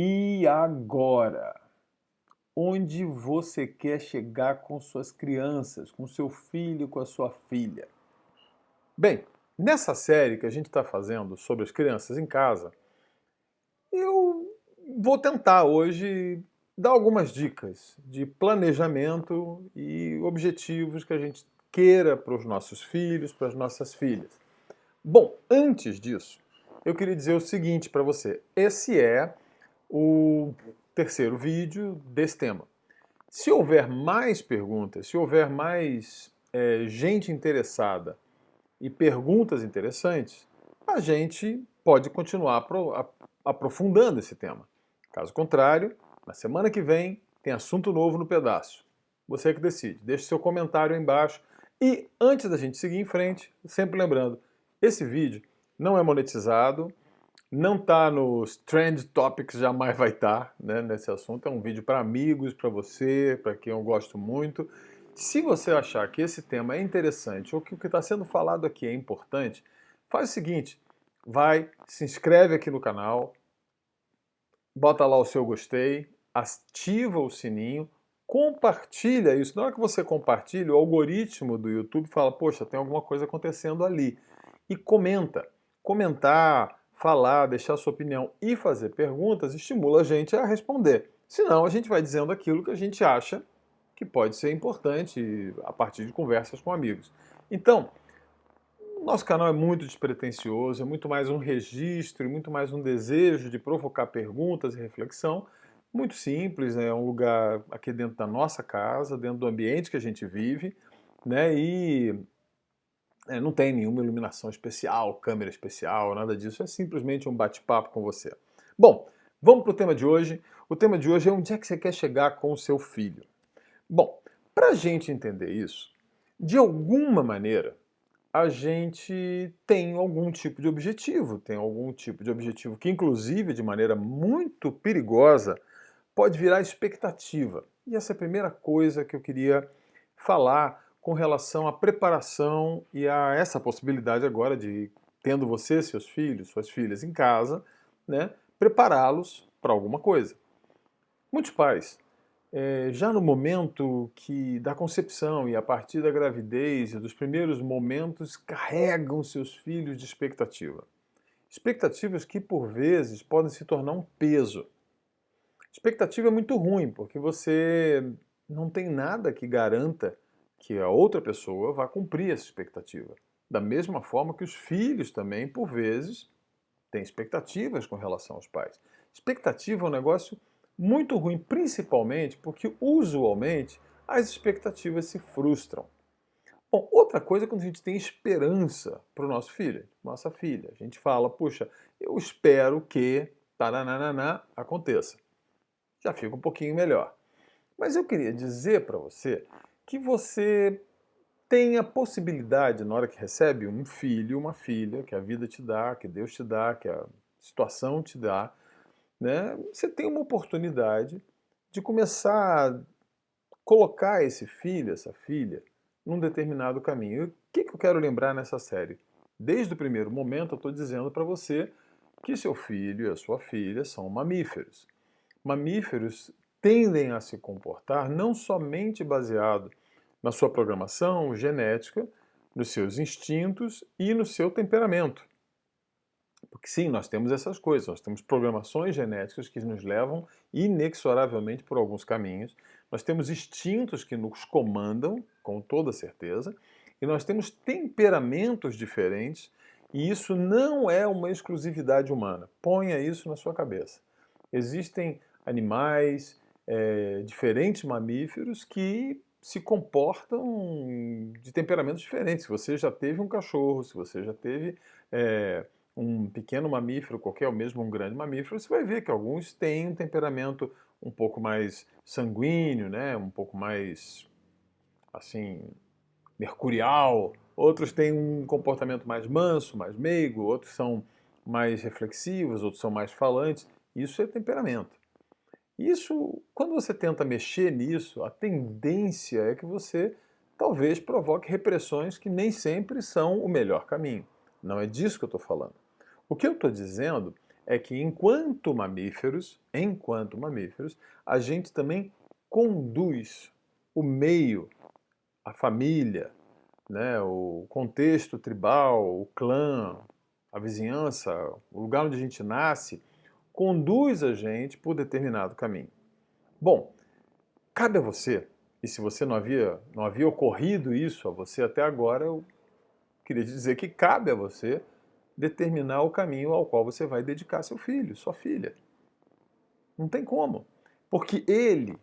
E agora? Onde você quer chegar com suas crianças, com seu filho, com a sua filha? Bem, nessa série que a gente está fazendo sobre as crianças em casa, eu vou tentar hoje dar algumas dicas de planejamento e objetivos que a gente queira para os nossos filhos, para as nossas filhas. Bom, antes disso, eu queria dizer o seguinte para você. Esse é o terceiro vídeo desse tema. Se houver mais perguntas, se houver mais gente interessada e perguntas interessantes, a gente pode continuar aprofundando esse tema. Caso contrário, na semana que vem tem assunto novo no pedaço. Você que decide. Deixe seu comentário aí embaixo. E antes da gente seguir em frente, sempre lembrando, esse vídeo não é monetizado, não está nos Trend Topics, jamais vai estar, né, nesse assunto. É um vídeo para amigos, para você, para quem eu gosto muito. Se você achar que esse tema é interessante ou que o que está sendo falado aqui é importante, faz o seguinte, vai, se inscreve aqui no canal, bota lá o seu gostei, ativa o sininho, compartilha isso. Na hora que você compartilha, o algoritmo do YouTube fala, poxa, tem alguma coisa acontecendo ali. E comenta. Comentar, falar, deixar sua opinião e fazer perguntas estimula a gente a responder. Senão, a gente vai dizendo aquilo que a gente acha que pode ser importante a partir de conversas com amigos. Então, o nosso canal é muito despretensioso, é muito mais um registro, muito mais um desejo de provocar perguntas e reflexão. Muito simples, é um lugar aqui dentro da nossa casa, dentro do ambiente que a gente vive, né? E não tem nenhuma iluminação especial, câmera especial, nada disso. É simplesmente um bate-papo com você. Bom, vamos para o tema de hoje. O tema de hoje é onde é que você quer chegar com o seu filho. Bom, para a gente entender isso, de alguma maneira, a gente tem algum tipo de objetivo, que inclusive de maneira muito perigosa pode virar expectativa. E essa é a primeira coisa que eu queria falar com relação à preparação e a essa possibilidade agora de, tendo você, seus filhos, suas filhas em casa, né, prepará-los para alguma coisa. Muitos pais já no momento da concepção e a partir da gravidez e dos primeiros momentos, carregam seus filhos de expectativa. Expectativas que, por vezes, podem se tornar um peso. Expectativa é muito ruim, porque você não tem nada que garanta que a outra pessoa vá cumprir essa expectativa. Da mesma forma que os filhos também, por vezes, têm expectativas com relação aos pais. Expectativa é um negócio muito ruim, principalmente porque, usualmente, as expectativas se frustram. Bom, outra coisa é quando a gente tem esperança para o nosso filho, nossa filha. A gente fala, puxa, eu espero que taranana aconteça. Já fica um pouquinho melhor. Mas eu queria dizer para você que você tem a possibilidade, na hora que recebe um filho, uma filha, que a vida te dá, que Deus te dá, que a situação te dá, né? Você tem uma oportunidade de começar a colocar esse filho, essa filha, num determinado caminho. E o que eu quero lembrar nessa série? Desde o primeiro momento, eu estou dizendo para você que seu filho e a sua filha são mamíferos. Mamíferos tendem a se comportar não somente baseado na sua programação genética, nos seus instintos e no seu temperamento. Porque sim, nós temos essas coisas, nós temos programações genéticas que nos levam inexoravelmente por alguns caminhos, nós temos instintos que nos comandam, com toda certeza, e nós temos temperamentos diferentes, e isso não é uma exclusividade humana. Ponha isso na sua cabeça. Existem animais, diferentes mamíferos que se comportam de temperamentos diferentes. Se você já teve um cachorro, se você já teve um pequeno mamífero, qualquer, ou mesmo um grande mamífero, você vai ver que alguns têm um temperamento um pouco mais sanguíneo, né? Um pouco mais, assim, mercurial. Outros têm um comportamento mais manso, mais meigo. Outros são mais reflexivos, outros são mais falantes. Isso é temperamento. Isso, quando você tenta mexer nisso, a tendência é que você talvez provoque repressões que nem sempre são o melhor caminho. Não é disso que eu estou falando. O que eu estou dizendo é que enquanto mamíferos, a gente também conduz o meio, a família, né, o contexto tribal, o clã, a vizinhança, o lugar onde a gente nasce, conduz a gente por determinado caminho. Bom, cabe a você, e se você não havia ocorrido isso a você até agora, eu queria te dizer que cabe a você determinar o caminho ao qual você vai dedicar seu filho, sua filha. Não tem como. Porque ele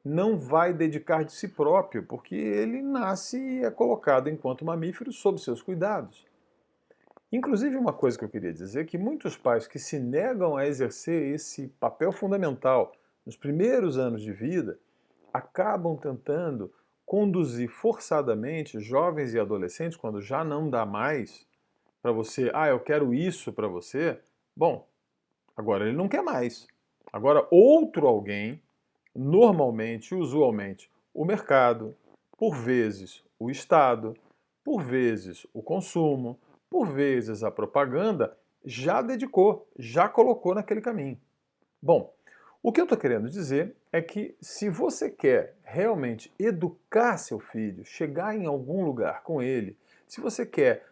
não vai dedicar de si próprio, porque ele nasce e é colocado enquanto mamífero sob seus cuidados. Inclusive, uma coisa que eu queria dizer é que muitos pais que se negam a exercer esse papel fundamental nos primeiros anos de vida acabam tentando conduzir forçadamente jovens e adolescentes, quando já não dá mais para você, eu quero isso para você. Bom, agora ele não quer mais. Agora outro alguém, normalmente, usualmente, o mercado, por vezes o Estado, por vezes o consumo, por vezes a propaganda, já dedicou, já colocou naquele caminho. Bom, o que eu estou querendo dizer é que se você quer realmente educar seu filho, chegar em algum lugar com ele, se você quer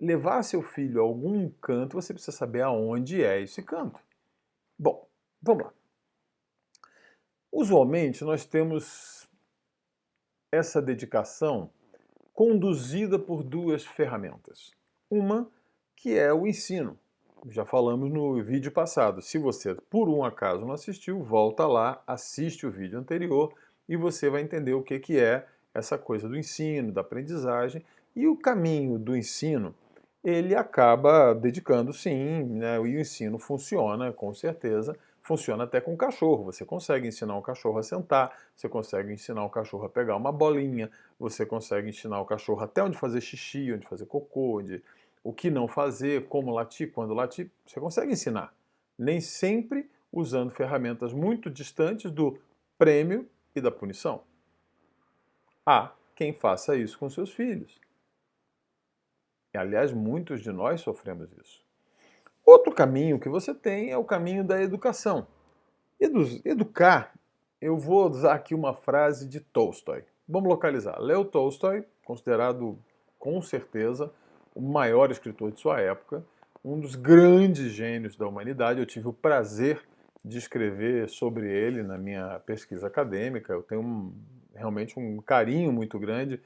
levar seu filho a algum canto, você precisa saber aonde é esse canto. Bom, vamos lá. Usualmente nós temos essa dedicação conduzida por duas ferramentas. Uma que é o ensino. Já falamos no vídeo passado. Se você por um acaso não assistiu, volta lá, assiste o vídeo anterior e você vai entender o que é essa coisa do ensino, da aprendizagem. E o caminho do ensino, ele acaba dedicando sim, né? E o ensino funciona, com certeza, funciona até com o cachorro. Você consegue ensinar o cachorro a sentar, você consegue ensinar o cachorro a pegar uma bolinha, você consegue ensinar o cachorro até onde fazer xixi, onde fazer cocô, o que não fazer, como latir, quando latir, você consegue ensinar. Nem sempre usando ferramentas muito distantes do prêmio e da punição. Há quem faça isso com seus filhos. E, aliás, muitos de nós sofremos isso. Outro caminho que você tem é o caminho da educação. Educar, eu vou usar aqui uma frase de Tolstói. Vamos localizar. Leo Tolstói, considerado com certeza o maior escritor de sua época, um dos grandes gênios da humanidade. Eu tive o prazer de escrever sobre ele na minha pesquisa acadêmica. Eu tenho realmente um carinho muito grande,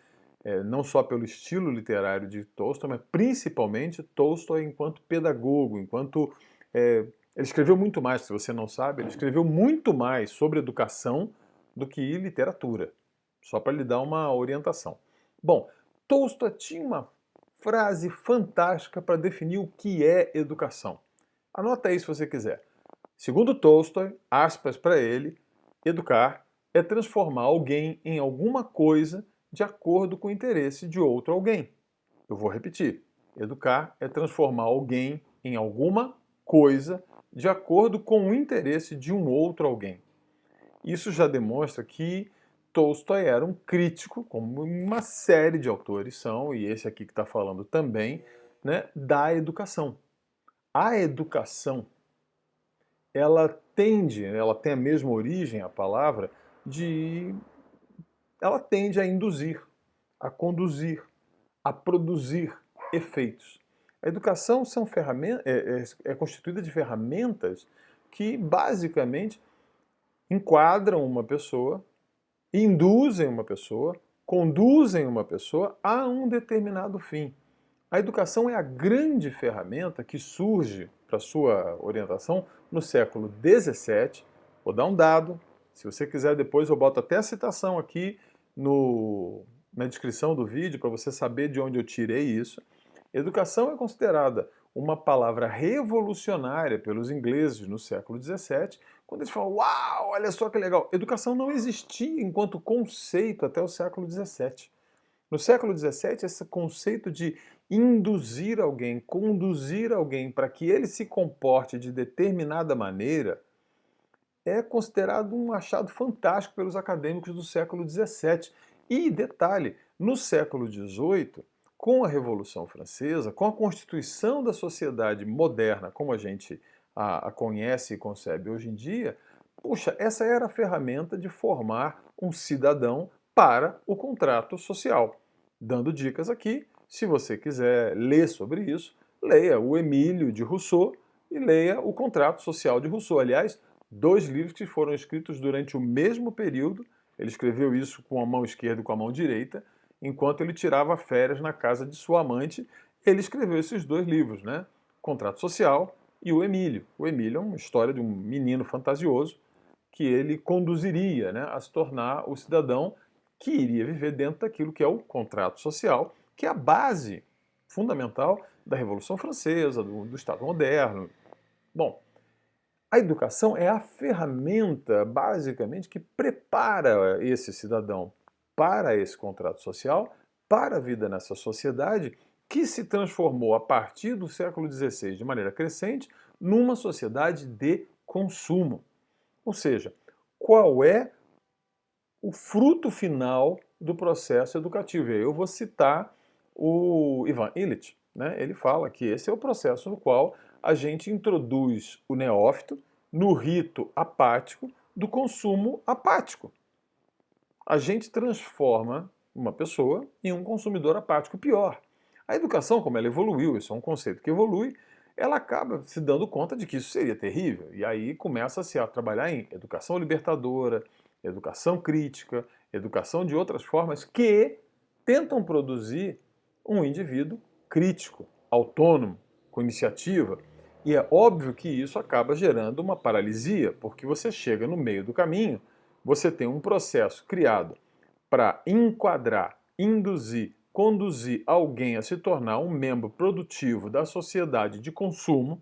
não só pelo estilo literário de Tolstói, mas principalmente Tolstói enquanto pedagogo, enquanto... ele escreveu muito mais, se você não sabe, ele escreveu muito mais sobre educação do que literatura, só para lhe dar uma orientação. Bom, Tolstói tinha uma frase fantástica para definir o que é educação. Anota aí se você quiser. Segundo Tolstói, aspas para ele, educar é transformar alguém em alguma coisa de acordo com o interesse de outro alguém. Eu vou repetir. Educar é transformar alguém em alguma coisa de acordo com o interesse de um outro alguém. Isso já demonstra que Tolstói era um crítico, como uma série de autores são, e esse aqui que está falando também, né, da educação. A educação, ela tem a mesma origem, a palavra, ela tende a induzir, a conduzir, a produzir efeitos. A educação é constituída de ferramentas que basicamente enquadram uma pessoa, induzem uma pessoa, conduzem uma pessoa a um determinado fim. A educação é a grande ferramenta que surge para sua orientação no século XVII. Vou dar um dado, se você quiser depois eu boto até a citação aqui na descrição do vídeo para você saber de onde eu tirei isso. Educação é considerada uma palavra revolucionária pelos ingleses no século XVII, quando eles falam, uau, olha só que legal. Educação não existia enquanto conceito até o século XVII. No século XVII, esse conceito de induzir alguém, conduzir alguém para que ele se comporte de determinada maneira, é considerado um achado fantástico pelos acadêmicos do século XVII. E, detalhe, no século XVIII, com a Revolução Francesa, com a constituição da sociedade moderna, como a gente a conhece e concebe hoje em dia, puxa, essa era a ferramenta de formar um cidadão para o contrato social. Dando dicas aqui, se você quiser ler sobre isso, leia o Emílio de Rousseau e leia o Contrato Social de Rousseau. Aliás, dois livros que foram escritos durante o mesmo período. Ele escreveu isso com a mão esquerda e com a mão direita, enquanto ele tirava férias na casa de sua amante. Ele escreveu esses dois livros, né? Contrato Social e o Emílio. O Emílio é uma história de um menino fantasioso que ele conduziria, né, a se tornar o cidadão que iria viver dentro daquilo que é o contrato social, que é a base fundamental da Revolução Francesa, do Estado moderno. Bom, a educação é a ferramenta, basicamente, que prepara esse cidadão para esse contrato social, para a vida nessa sociedade, que se transformou a partir do século XVI, de maneira crescente, numa sociedade de consumo. Ou seja, qual é o fruto final do processo educativo? E aí eu vou citar o Ivan Illich, né? Ele fala que esse é o processo no qual a gente introduz o neófito no rito apático do consumo apático. A gente transforma uma pessoa em um consumidor apático. Pior, a educação, como ela evoluiu, isso é um conceito que evolui, ela acaba se dando conta de que isso seria terrível. E aí começa-se a trabalhar em educação libertadora, educação crítica, educação de outras formas que tentam produzir um indivíduo crítico, autônomo, com iniciativa. E é óbvio que isso acaba gerando uma paralisia, porque você chega no meio do caminho, você tem um processo criado para enquadrar, induzir, conduzir alguém a se tornar um membro produtivo da sociedade de consumo,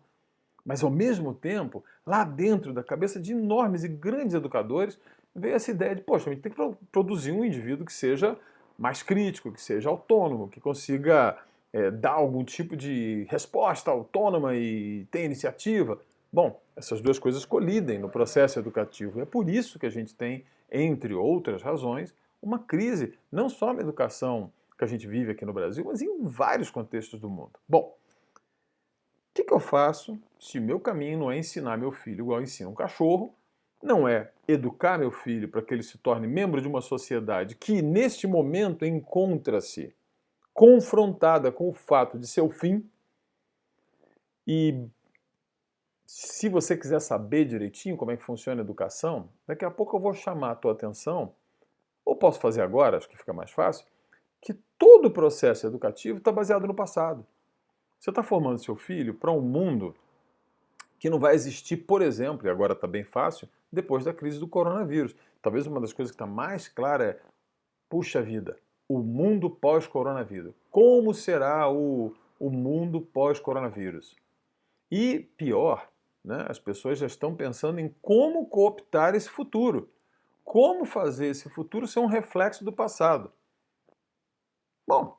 mas ao mesmo tempo, lá dentro da cabeça de enormes e grandes educadores, veio essa ideia de, poxa, a gente tem que produzir um indivíduo que seja mais crítico, que seja autônomo, que consiga dar algum tipo de resposta autônoma e ter iniciativa. Bom, essas duas coisas colidem no processo educativo. É por isso que a gente tem, entre outras razões, uma crise, não só na educação que a gente vive aqui no Brasil, mas em vários contextos do mundo. Bom, o que eu faço se o meu caminho não é ensinar meu filho igual ensina um cachorro, não é educar meu filho para que ele se torne membro de uma sociedade que, neste momento, encontra-se confrontada com o fato de seu fim? E se você quiser saber direitinho como é que funciona a educação, daqui a pouco eu vou chamar a tua atenção, ou posso fazer agora, acho que fica mais fácil, que todo o processo educativo está baseado no passado. Você está formando seu filho para um mundo que não vai existir, por exemplo, e agora está bem fácil, depois da crise do coronavírus. Talvez uma das coisas que está mais clara é, puxa vida, o mundo pós-coronavírus. Como será o mundo pós-coronavírus? E pior, né, as pessoas já estão pensando em como cooptar esse futuro. Como fazer esse futuro ser um reflexo do passado? Bom,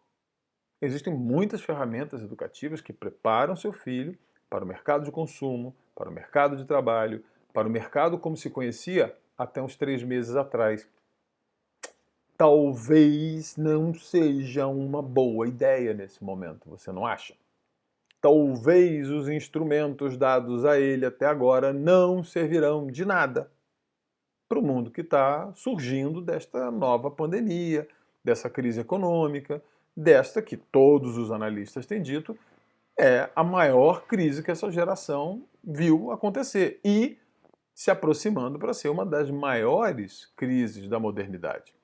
existem muitas ferramentas educativas que preparam seu filho para o mercado de consumo, para o mercado de trabalho, para o mercado como se conhecia até uns 3 meses atrás. Talvez não seja uma boa ideia nesse momento, você não acha? Talvez os instrumentos dados a ele até agora não servirão de nada para o mundo que está surgindo desta nova pandemia, dessa crise econômica, desta que todos os analistas têm dito é a maior crise que essa geração viu acontecer e se aproximando para ser uma das maiores crises da modernidade,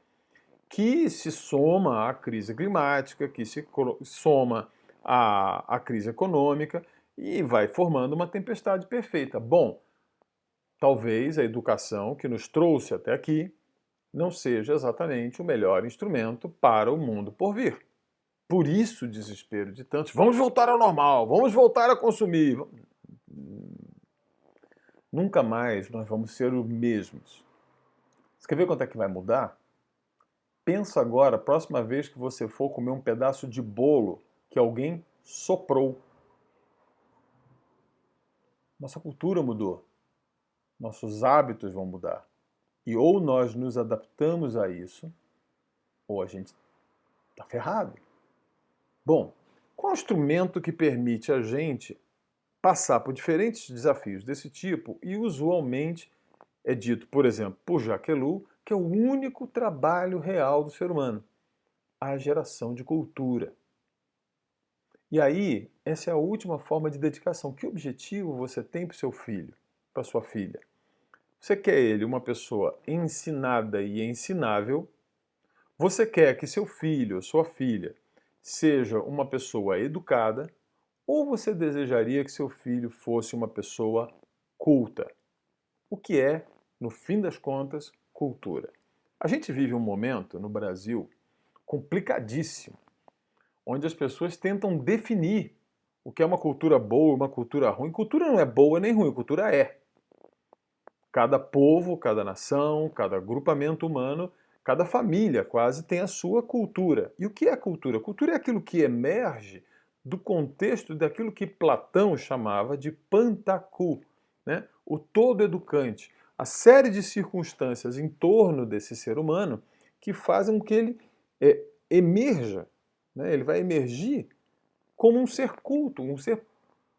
que se soma à crise climática, que se soma à crise econômica e vai formando uma tempestade perfeita. Bom, talvez a educação que nos trouxe até aqui não seja exatamente o melhor instrumento para o mundo por vir. Por isso o desespero de tantos. Vamos voltar ao normal, vamos voltar a consumir. Nunca mais nós vamos ser os mesmos. Você quer ver quanto é que vai mudar? Pensa agora, a próxima vez que você for comer um pedaço de bolo que alguém soprou. Nossa cultura mudou. Nossos hábitos vão mudar. E ou nós nos adaptamos a isso, ou a gente está ferrado. Bom, qual é o instrumento que permite a gente passar por diferentes desafios desse tipo e usualmente é dito, por exemplo, por Jacques Ellul, que é o único trabalho real do ser humano, a geração de cultura. E aí, essa é a última forma de dedicação. Que objetivo você tem para o seu filho, para sua filha? Você quer ele uma pessoa ensinada e ensinável? Você quer que seu filho ou sua filha seja uma pessoa educada? Ou você desejaria que seu filho fosse uma pessoa culta? O que é, no fim das contas, cultura? A gente vive um momento no Brasil complicadíssimo, onde as pessoas tentam definir o que é uma cultura boa e uma cultura ruim. Cultura não é boa nem ruim, cultura é. Cada povo, cada nação, cada agrupamento humano, cada família quase tem a sua cultura. E o que é cultura? Cultura é aquilo que emerge do contexto daquilo que Platão chamava de pantaku, né? O todo educante, a série de circunstâncias em torno desse ser humano que fazem com que ele emerja, né? Ele vai emergir como um ser culto, um ser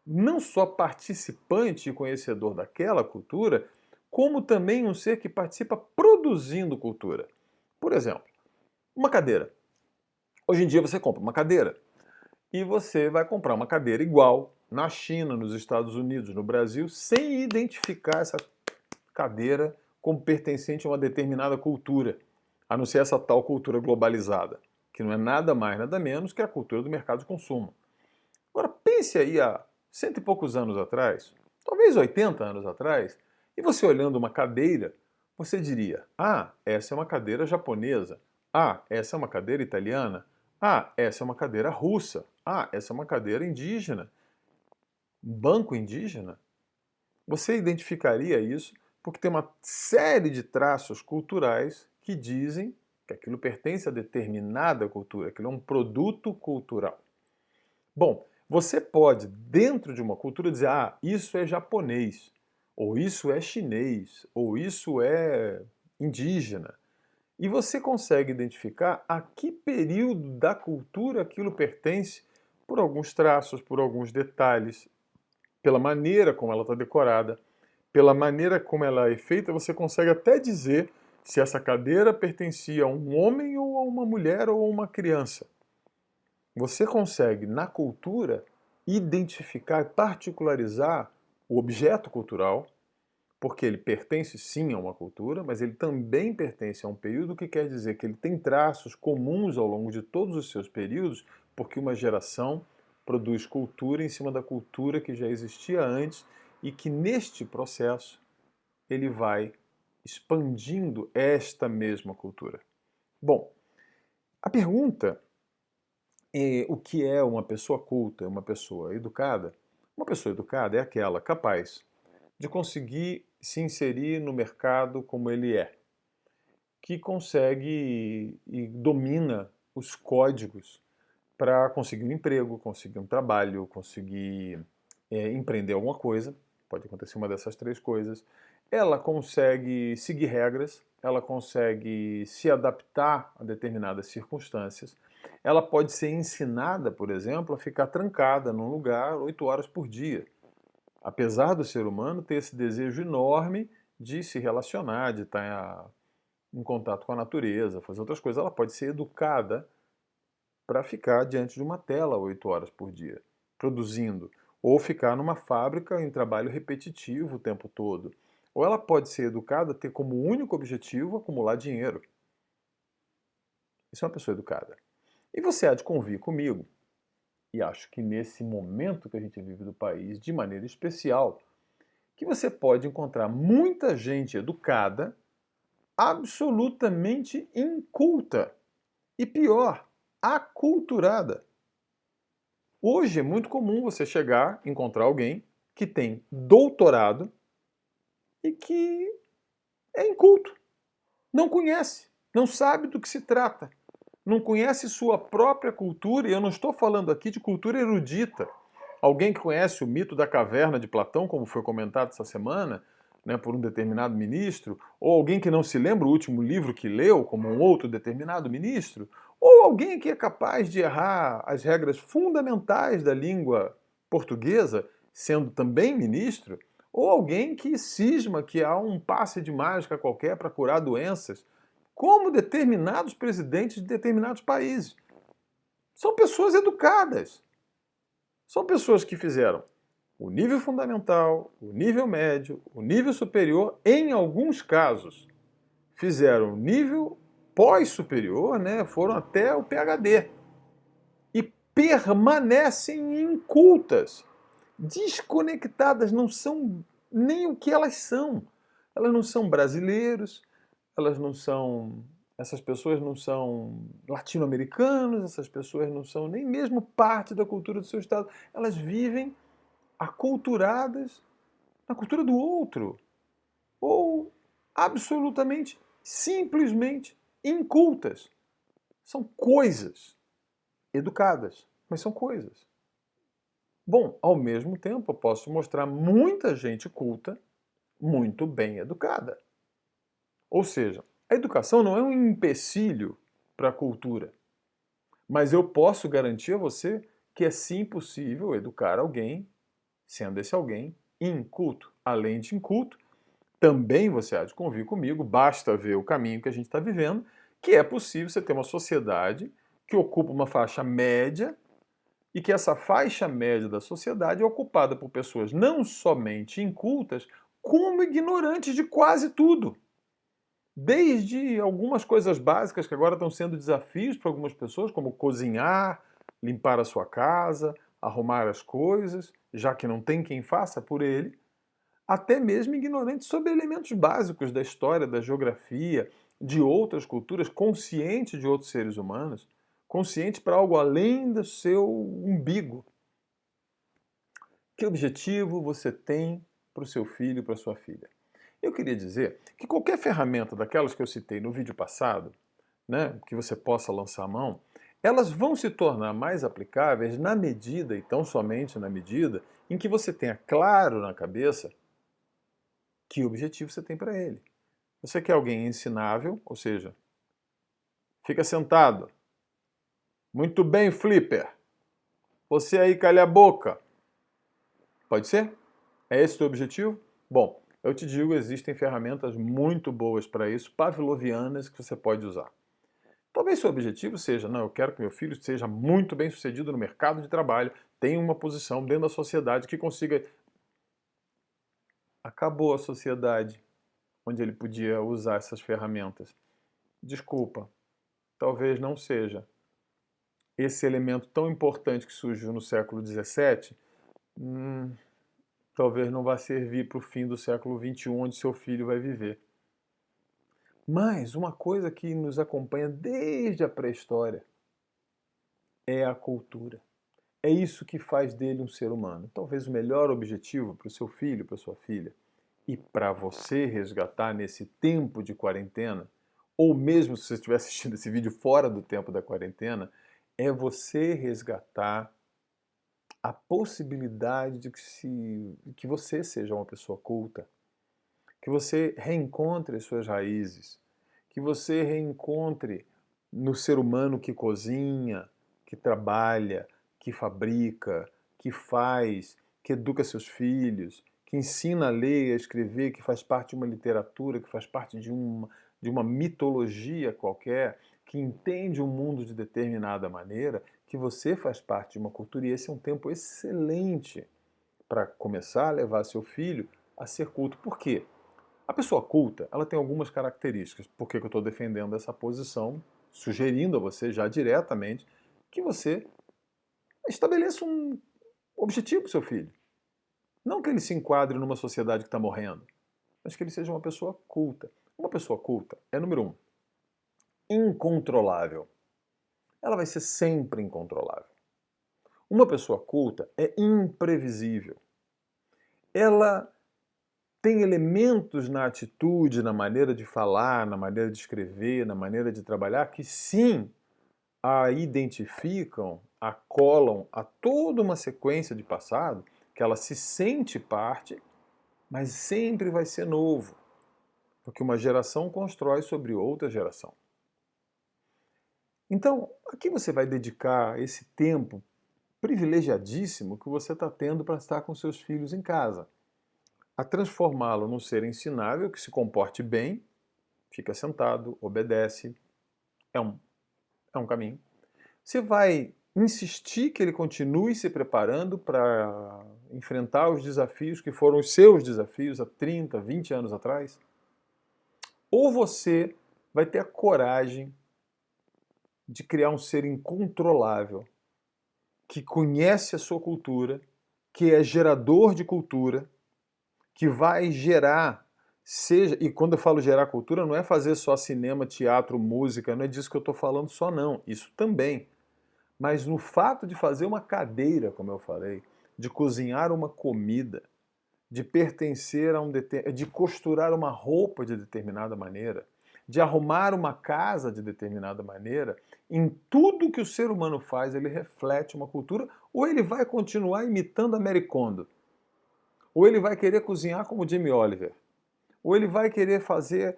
não só participante e conhecedor daquela cultura, como também um ser que participa produzindo cultura. Por exemplo, uma cadeira. Hoje em dia você compra uma cadeira e você vai comprar uma cadeira igual na China, nos Estados Unidos, no Brasil, sem identificar essa cadeira como pertencente a uma determinada cultura, a não ser essa tal cultura globalizada, que não é nada mais, nada menos que a cultura do mercado de consumo. Agora pense aí há cento e poucos anos atrás, talvez 80 anos atrás, e você olhando uma cadeira, você diria: ah, essa é uma cadeira japonesa. Ah, essa é uma cadeira italiana. Ah, essa é uma cadeira russa. Ah, essa é uma cadeira indígena. Um banco indígena? Você identificaria isso porque tem uma série de traços culturais que dizem que aquilo pertence a determinada cultura, aquilo é um produto cultural. Bom, você pode, dentro de uma cultura, dizer: ah, isso é japonês, ou isso é chinês, ou isso é indígena. E você consegue identificar a que período da cultura aquilo pertence por alguns traços, por alguns detalhes, pela maneira como ela está decorada, pela maneira como ela é feita, você consegue até dizer se essa cadeira pertencia a um homem ou a uma mulher ou a uma criança. Você consegue, na cultura, identificar, particularizar o objeto cultural, porque ele pertence sim a uma cultura, mas ele também pertence a um período, que quer dizer que ele tem traços comuns ao longo de todos os seus períodos, porque uma geração produz cultura em cima da cultura que já existia antes e que neste processo ele vai expandindo esta mesma cultura. Bom, a pergunta o que é uma pessoa culta, uma pessoa educada? Uma pessoa educada é aquela capaz de conseguir se inserir no mercado como ele é, que consegue e domina os códigos para conseguir um emprego, conseguir um trabalho, conseguir empreender alguma coisa, pode acontecer uma dessas três coisas. Ela consegue seguir regras, ela consegue se adaptar a determinadas circunstâncias. Ela pode ser ensinada, por exemplo, a ficar trancada num lugar 8 horas por dia. Apesar do ser humano ter esse desejo enorme de se relacionar, de estar em contato com a natureza, fazer outras coisas, ela pode ser educada para ficar diante de uma tela 8 horas por dia, produzindo, ou ficar numa fábrica em trabalho repetitivo o tempo todo. Ou ela pode ser educada a ter como único objetivo acumular dinheiro. Isso é uma pessoa educada. E você há de convir comigo, e acho que nesse momento que a gente vive do país, de maneira especial, que você pode encontrar muita gente educada, absolutamente inculta. E pior, aculturada. Hoje é muito comum você chegar, encontrar alguém que tem doutorado e que é inculto, não conhece, não sabe do que se trata, não conhece sua própria cultura, e eu não estou falando aqui de cultura erudita. Alguém que conhece o mito da caverna de Platão, como foi comentado essa semana, né, por um determinado ministro, ou alguém que não se lembra o último livro que leu, como um outro determinado ministro, Ou alguém que é capaz de errar as regras fundamentais da língua portuguesa, sendo também ministro, ou alguém que cisma que há um passe de mágica qualquer para curar doenças, como determinados presidentes de determinados países. São pessoas educadas. São pessoas que fizeram o nível fundamental, o nível médio, o nível superior, em alguns casos. Fizeram o nível pós-superior, né? Foram até o PhD. E permanecem incultas, desconectadas, não são nem o que elas são. Elas não são brasileiros, elas não são. Essas pessoas não são latino-americanos, essas pessoas não são nem mesmo parte da cultura do seu estado. Elas vivem aculturadas na cultura do outro. Ou absolutamente, simplesmente incultas. São coisas educadas, mas são coisas. Bom, ao mesmo tempo, eu posso mostrar muita gente culta, muito bem educada. Ou seja, a educação não é um empecilho para a cultura, mas eu posso garantir a você que é sim possível educar alguém, sendo esse alguém inculto. Além de inculto, também você há de convir comigo, basta ver o caminho que a gente está vivendo, que é possível você ter uma sociedade que ocupa uma faixa média e que essa faixa média da sociedade é ocupada por pessoas não somente incultas, como ignorantes de quase tudo. Desde algumas coisas básicas que agora estão sendo desafios para algumas pessoas, como cozinhar, limpar a sua casa, arrumar as coisas, já que não tem quem faça por ele, até mesmo ignorantes sobre elementos básicos da história, da geografia, de outras culturas, consciente de outros seres humanos, consciente para algo além do seu umbigo. Que objetivo você tem para o seu filho, para a sua filha? Eu queria dizer que qualquer ferramenta daquelas que eu citei no vídeo passado, né, que você possa lançar a mão, elas vão se tornar mais aplicáveis na medida, e tão somente na medida, em que você tenha claro na cabeça que objetivo você tem para ele. Você quer alguém ensinável, ou seja, fica sentado. Muito bem, Flipper. Você aí, calha a boca. Pode ser? É esse o teu objetivo? Bom, eu te digo, existem ferramentas muito boas para isso, pavlovianas, que você pode usar. Talvez seu objetivo seja, não, eu quero que meu filho seja muito bem sucedido no mercado de trabalho, tenha uma posição dentro da sociedade que consiga... Acabou a sociedade onde ele podia usar essas ferramentas. Desculpa, talvez não seja. Esse elemento tão importante que surgiu no século XVII, talvez não vá servir para o fim do século XXI, onde seu filho vai viver. Mas uma coisa que nos acompanha desde a pré-história é a cultura. É isso que faz dele um ser humano. Talvez o melhor objetivo para o seu filho, para a sua filha, e para você resgatar nesse tempo de quarentena, ou mesmo se você estiver assistindo esse vídeo fora do tempo da quarentena, é você resgatar a possibilidade de que você seja uma pessoa culta, que você reencontre as suas raízes, que você reencontre no ser humano que cozinha, que trabalha, que fabrica, que faz, que educa seus filhos, que ensina a ler e a escrever, que faz parte de uma literatura, que faz parte de uma mitologia qualquer, que entende o mundo de determinada maneira, que você faz parte de uma cultura, e esse é um tempo excelente para começar a levar seu filho a ser culto. Por quê? A pessoa culta, ela tem algumas características. Por que eu estou defendendo essa posição, sugerindo a você já diretamente que você estabeleça um objetivo para o seu filho. Não que ele se enquadre numa sociedade que está morrendo, mas que ele seja uma pessoa culta. Uma pessoa culta é, número um, incontrolável. Ela vai ser sempre incontrolável. Uma pessoa culta é imprevisível. Ela tem elementos na atitude, na maneira de falar, na maneira de escrever, na maneira de trabalhar, que sim a identificam, a colam a toda uma sequência de passado, que ela se sente parte, mas sempre vai ser novo, porque uma geração constrói sobre outra geração. Então, a que você vai dedicar esse tempo privilegiadíssimo que você está tendo para estar com seus filhos em casa? A transformá-lo num ser ensinável que se comporte bem, fica sentado, obedece, é um, é um caminho. Você vai insistir que ele continue se preparando para enfrentar os desafios que foram os seus desafios há 30, 20 anos atrás? Ou você vai ter a coragem de criar um ser incontrolável, que conhece a sua cultura, que é gerador de cultura, que vai gerar, seja, e quando eu falo gerar cultura, não é fazer só cinema, teatro, música, não é disso que eu estou falando só não, isso também. Mas no fato de fazer uma cadeira, como eu falei, de cozinhar uma comida, de pertencer a de costurar uma roupa de determinada maneira, de arrumar uma casa de determinada maneira, em tudo que o ser humano faz, ele reflete uma cultura, ou ele vai continuar imitando a Mary Kondo, ou ele vai querer cozinhar como Jamie Oliver, ou ele vai querer fazer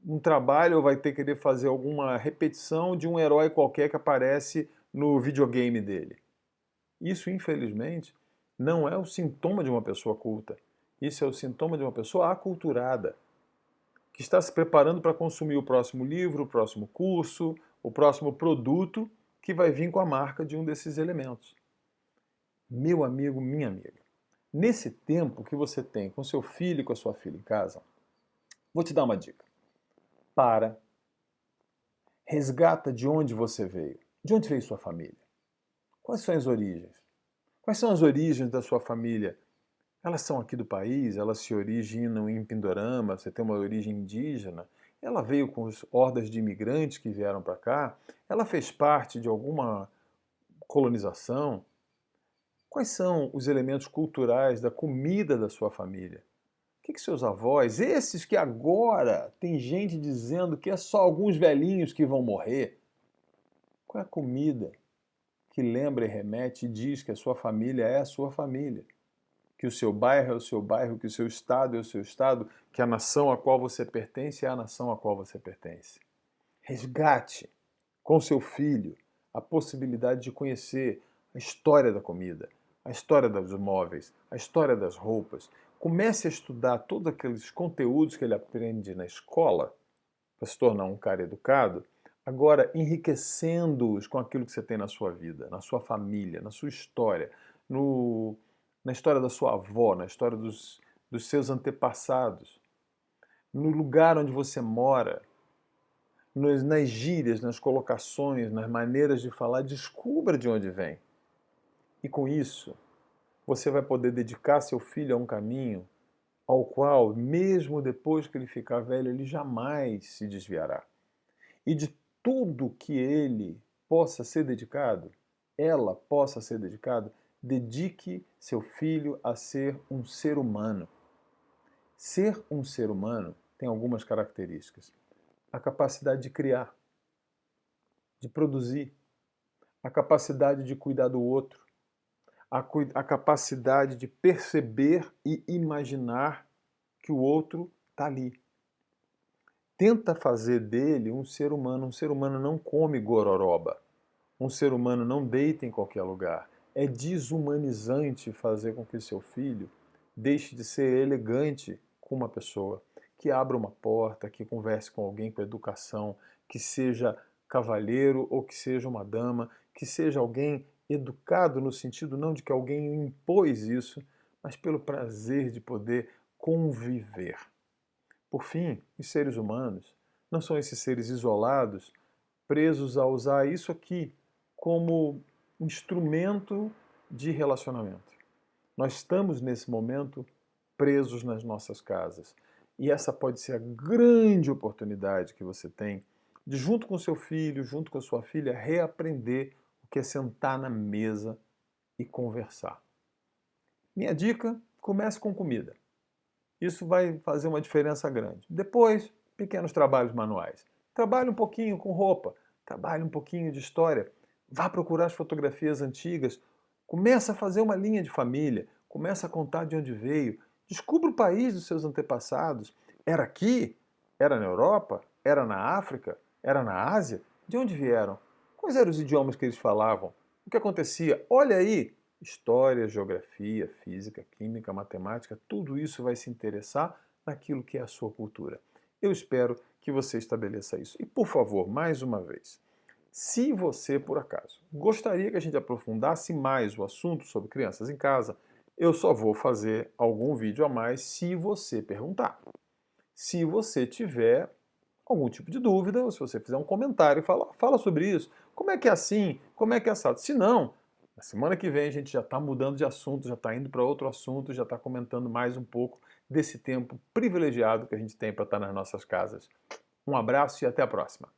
um trabalho, ou vai ter que querer fazer alguma repetição de um herói qualquer que aparece no videogame dele. Isso, infelizmente, não é o sintoma de uma pessoa culta. Isso é o sintoma de uma pessoa aculturada, que está se preparando para consumir o próximo livro, o próximo curso, o próximo produto que vai vir com a marca de um desses elementos. Meu amigo, minha amiga, nesse tempo que você tem com seu filho e com a sua filha em casa, vou te dar uma dica. Para, resgata de onde você veio. De onde veio sua família? Quais são as origens? Quais são as origens da sua família? Elas são aqui do país, elas se originam em Pindorama, você tem uma origem indígena, ela veio com as hordas de imigrantes que vieram para cá, ela fez parte de alguma colonização. Quais são os elementos culturais da comida da sua família? O que seus avós, esses que agora tem gente dizendo que é só alguns velhinhos que vão morrer, qual é a comida que lembra e remete e diz que a sua família é a sua família? Que o seu bairro é o seu bairro, que o seu estado é o seu estado, que a nação a qual você pertence é a nação a qual você pertence. Resgate com seu filho a possibilidade de conhecer a história da comida, a história dos móveis, a história das roupas. Comece a estudar todos aqueles conteúdos que ele aprende na escola para se tornar um cara educado, agora enriquecendo-os com aquilo que você tem na sua vida, na sua família, na sua história, na história da sua avó, na história dos seus antepassados, no lugar onde você mora, nas gírias, nas colocações, nas maneiras de falar, descubra de onde vem. E com isso, você vai poder dedicar seu filho a um caminho ao qual, mesmo depois que ele ficar velho, ele jamais se desviará. E de tudo que ele possa ser dedicado, ela possa ser dedicado, dedique seu filho a ser um ser humano. Ser um ser humano tem algumas características. A capacidade de criar, de produzir, a capacidade de cuidar do outro, a capacidade de perceber e imaginar que o outro está ali. Tenta fazer dele um ser humano. Um ser humano não come gororoba. Um ser humano não deita em qualquer lugar. É desumanizante fazer com que seu filho deixe de ser elegante com uma pessoa, que abra uma porta, que converse com alguém com educação, que seja cavalheiro ou que seja uma dama, que seja alguém educado no sentido não de que alguém impôs isso, mas pelo prazer de poder conviver. Por fim, os seres humanos não são esses seres isolados, presos a usar isso aqui como instrumento de relacionamento. Nós estamos, nesse momento, presos nas nossas casas. E essa pode ser a grande oportunidade que você tem de, junto com seu filho, junto com a sua filha, reaprender o que é sentar na mesa e conversar. Minha dica, comece com comida. Isso vai fazer uma diferença grande. Depois, pequenos trabalhos manuais. Trabalhe um pouquinho com roupa, trabalhe um pouquinho de história, vá procurar as fotografias antigas, começa a fazer uma linha de família, começa a contar de onde veio, descubra o país dos seus antepassados. Era aqui? Era na Europa? Era na África? Era na Ásia? De onde vieram? Quais eram os idiomas que eles falavam? O que acontecia? Olha aí! História, geografia, física, química, matemática, tudo isso vai se interessar naquilo que é a sua cultura. Eu espero que você estabeleça isso. E, por favor, mais uma vez, se você, por acaso, gostaria que a gente aprofundasse mais o assunto sobre crianças em casa, eu só vou fazer algum vídeo a mais se você perguntar. Se você tiver algum tipo de dúvida, ou se você fizer um comentário e fala sobre isso, como é que é assim, como é que é assado. Se não, na semana que vem a gente já está mudando de assunto, já está indo para outro assunto, já está comentando mais um pouco desse tempo privilegiado que a gente tem para estar nas nossas casas. Um abraço e até a próxima.